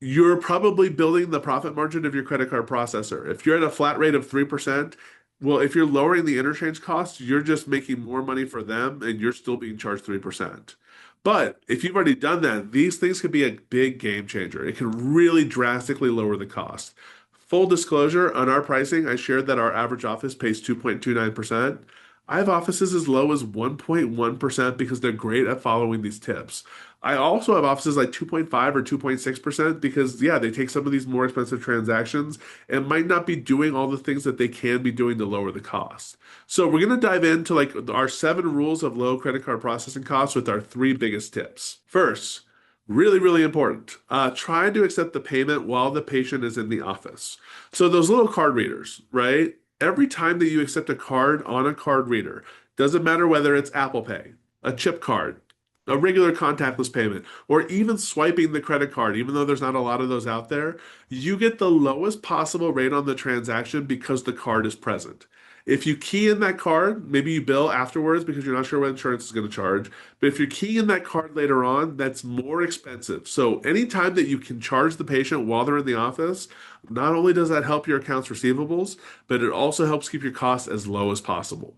you're probably building the profit margin of your credit card processor. If you're at a flat rate of 3%, well, if you're lowering the interchange costs, you're just making more money for them and you're still being charged 3%. But if you've already done that, these things could be a big game changer. It can really drastically lower the cost. Full disclosure, on our pricing, I shared that our average office pays 2.29%. I have offices as low as 1.1% because they're great at following these tips. I also have offices like 2.5 or 2.6% because, yeah, they take some of these more expensive transactions and might not be doing all the things that they can be doing to lower the cost. So we're going to dive into like our 7 rules of low credit card processing costs with our 3 biggest tips. First, really, really important. Try to accept the payment while the patient is in the office. So those little card readers, right? Every time that you accept a card on a card reader, doesn't matter whether it's Apple Pay, a chip card, a regular contactless payment, or even swiping the credit card, even though there's not a lot of those out there, you get the lowest possible rate on the transaction because the card is present. If you key in that card, maybe you bill afterwards because you're not sure what insurance is going to charge. But if you're keying in that card later on, that's more expensive. So anytime that you can charge the patient while they're in the office, not only does that help your accounts receivables, but it also helps keep your costs as low as possible.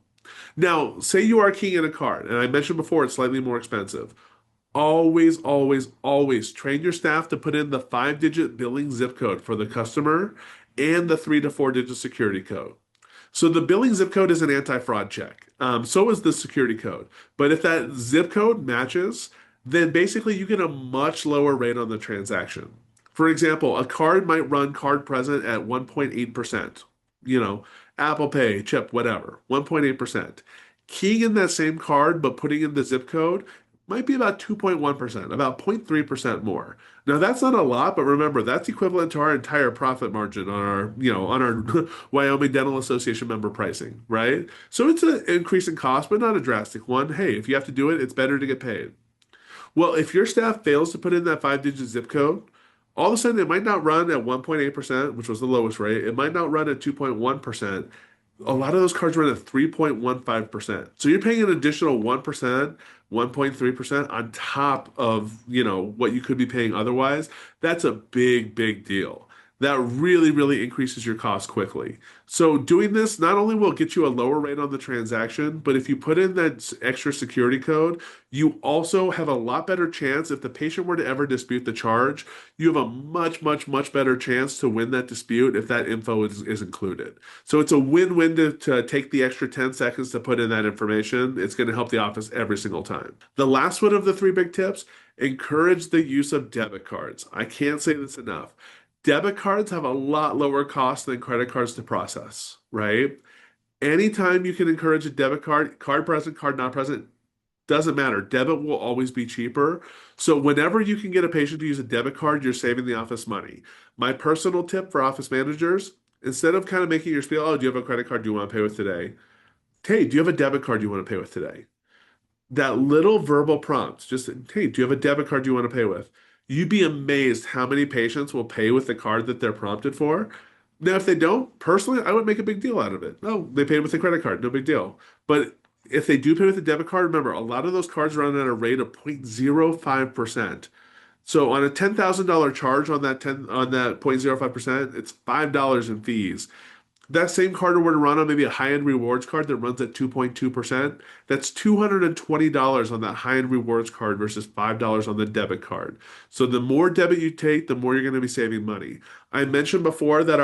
Now, say you are keying in a card, and I mentioned before it's slightly more expensive. Always, always, always train your staff to put in the 5-digit billing zip code for the customer and the 3 to 4 digit security code. So the billing zip code is an anti-fraud check. So is the security code. But if that zip code matches, then basically you get a much lower rate on the transaction. For example, a card might run card present at 1.8%. You know, Apple Pay, chip, whatever, 1.8%. Keying in that same card but putting in the zip code might be about 2.1%, about 0.3% more. Now that's not a lot, but remember that's equivalent to our entire profit margin on our Wyoming Dental Association member pricing, right? So it's an increase in cost, but not a drastic one. Hey, if you have to do it, it's better to get paid. Well, if your staff fails to put in that 5-digit zip code, all of a sudden it might not run at 1.8%, which was the lowest rate. It might not run at 2.1%. A lot of those cards run at 3.15%. So you're paying an additional 1%, 1.3% on top of, what you could be paying otherwise. That's a big, big deal. That really, really increases your cost quickly. So doing this not only will get you a lower rate on the transaction, but if you put in that extra security code, you also have a lot better chance if the patient were to ever dispute the charge, you have a much, much, much better chance to win that dispute if that info is included. So it's a win-win to take the extra 10 seconds to put in that information. It's going to help the office every single time. The last one of the three big tips, encourage the use of debit cards. I can't say this enough. Debit cards have a lot lower cost than credit cards to process, right? Anytime you can encourage a debit card, card present, card not present, doesn't matter. Debit will always be cheaper. So whenever you can get a patient to use a debit card, you're saving the office money. My personal tip for office managers, instead of kind of making your spiel, oh, do you have a credit card you want to pay with today? Hey, do you have a debit card you want to pay with today? That little verbal prompt, just, hey, do you have a debit card you want to pay with? You'd be amazed how many patients will pay with the card that they're prompted for. Now, if they don't, personally, I would make a big deal out of it. Oh, they paid with a credit card, no big deal. But if they do pay with a debit card, remember, a lot of those cards run at a rate of 0.05%. So on a $10,000 charge on that 0.05%, it's $5 in fees. That same card were to run on maybe a high-end rewards card that runs at 2.2%, that's $220 on that high-end rewards card versus $5 on the debit card. So the more debit you take, the more you're going to be saving money. I mentioned before that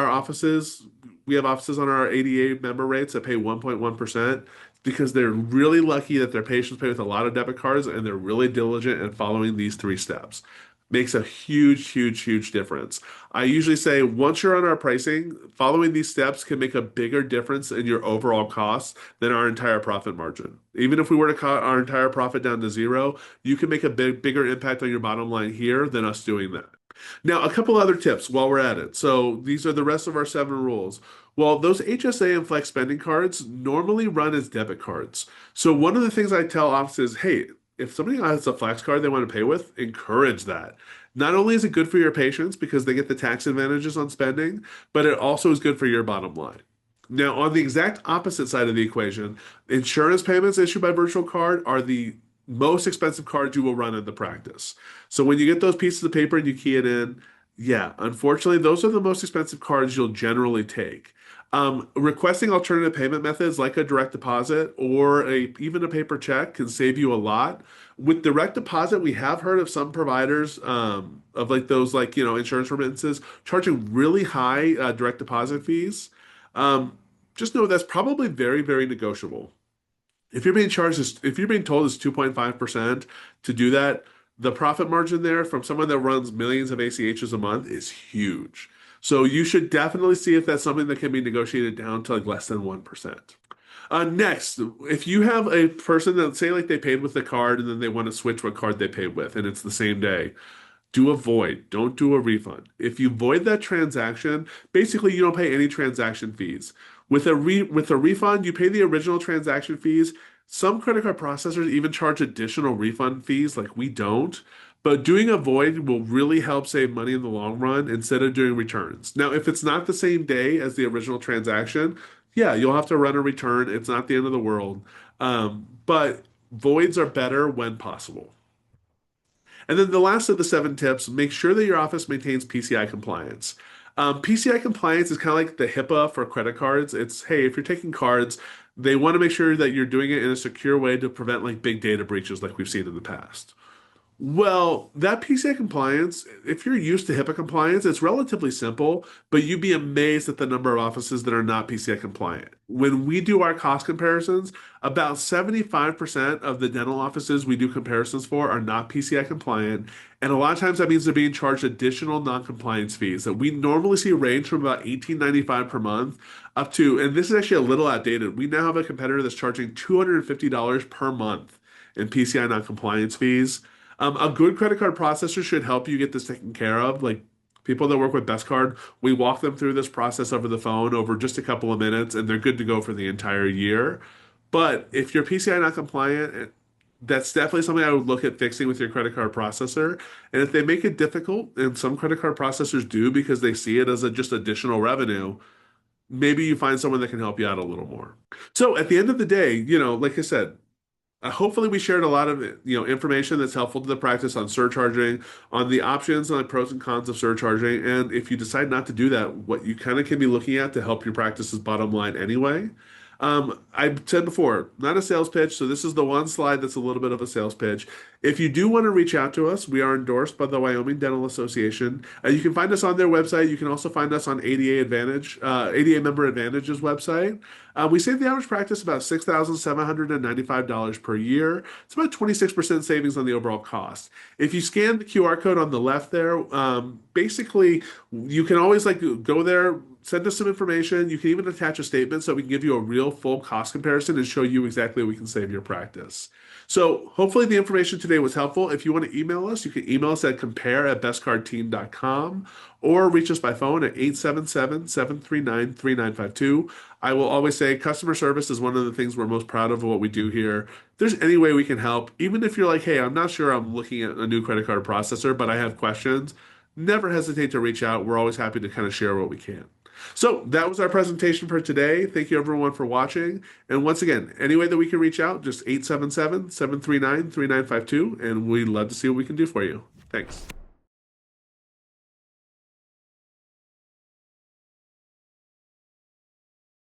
we have offices on our ADA member rates that pay 1.1% because they're really lucky that their patients pay with a lot of debit cards and they're really diligent in following these three steps. Makes a huge, huge, huge difference. I usually say once you're on our pricing, following these steps can make a bigger difference in your overall costs than our entire profit margin. Even if we were to cut our entire profit down to zero, you can make a bigger impact on your bottom line here than us doing that. Now, a couple other tips while we're at it. So these are the rest of our 7 rules. Well, those HSA and flex spending cards normally run as debit cards. So one of the things I tell offices, hey, if somebody has a flex card they want to pay with, encourage that. Not only is it good for your patients because they get the tax advantages on spending, but it also is good for your bottom line. Now, on the exact opposite side of the equation, insurance payments issued by virtual card are the most expensive cards you will run in the practice. So when you get those pieces of paper and you key it in, yeah, unfortunately, those are the most expensive cards you'll generally take. Requesting alternative payment methods like a direct deposit or even a paper check can save you a lot. With direct deposit, we have heard of some providers of like those insurance remittances charging really high direct deposit fees. Just know that's probably very, very negotiable. If you're being told it's 2.5% to do that, the profit margin there from someone that runs millions of ACHs a month is huge. So you should definitely see if that's something that can be negotiated down to like less than 1%. Next, if you have a person that say like they paid with the card and then they want to switch what card they paid with and it's the same day, do a void. Don't do a refund. If you void that transaction, basically you don't pay any transaction fees. With a refund, you pay the original transaction fees. Some credit card processors even charge additional refund fees, like we don't. But doing a void will really help save money in the long run instead of doing returns. Now, if it's not the same day as the original transaction, yeah, you'll have to run a return. It's not the end of the world. But voids are better when possible. And then the last of the 7 tips, make sure that your office maintains PCI compliance. PCI compliance is kind of like the HIPAA for credit cards. It's, hey, if you're taking cards, they want to make sure that you're doing it in a secure way to prevent like big data breaches like we've seen in the past. Well, that PCI compliance, if you're used to HIPAA compliance, it's relatively simple, but you'd be amazed at the number of offices that are not PCI compliant. When we do our cost comparisons, about 75% of the dental offices we do comparisons for are not PCI compliant. And a lot of times that means they're being charged additional non-compliance fees that we normally see range from about $18.95 per month up to, and this is actually a little outdated. We now have a competitor that's charging $250 per month in PCI non-compliance fees. A good credit card processor should help you get this taken care of. Like people that work with Best Card, we walk them through this process over the phone over just a couple of minutes, and they're good to go for the entire year. But if you're PCI not compliant, that's definitely something I would look at fixing with your credit card processor. And if they make it difficult, and some credit card processors do because they see it as a just additional revenue, maybe you find someone that can help you out a little more. So at the end of the day, like I said, hopefully we shared a lot of information that's helpful to the practice on surcharging, on the options and the pros and cons of surcharging. And if you decide not to do that, what you kind of can be looking at to help your practice's bottom line anyway. I've said before, not a sales pitch, so this is the one slide that's a little bit of a sales pitch. If you do want to reach out to us, we are endorsed by the Wyoming Dental Association. You can find us on their website. You can also find us on ADA Advantage, ADA Member Advantage's website. We save the average practice about $6,795 per year. It's about 26% savings on the overall cost. If you scan the QR code on the left there, basically you can always go there, send us some information. You can even attach a statement so we can give you a real full cost comparison and show you exactly what we can save your practice. So hopefully the information today was helpful. If you want to email us, you can email us at compare@bestcardteam.com or reach us by phone at 877-739-3952. I will always say customer service is one of the things we're most proud of what we do here. If there's any way we can help, even if you're like, hey, I'm not sure I'm looking at a new credit card processor, but I have questions, never hesitate to reach out. We're always happy to kind of share what we can. So that was our presentation for today. Thank you everyone for watching. And once again, any way that we can reach out, just 877-739-3952, and we'd love to see what we can do for you. Thanks.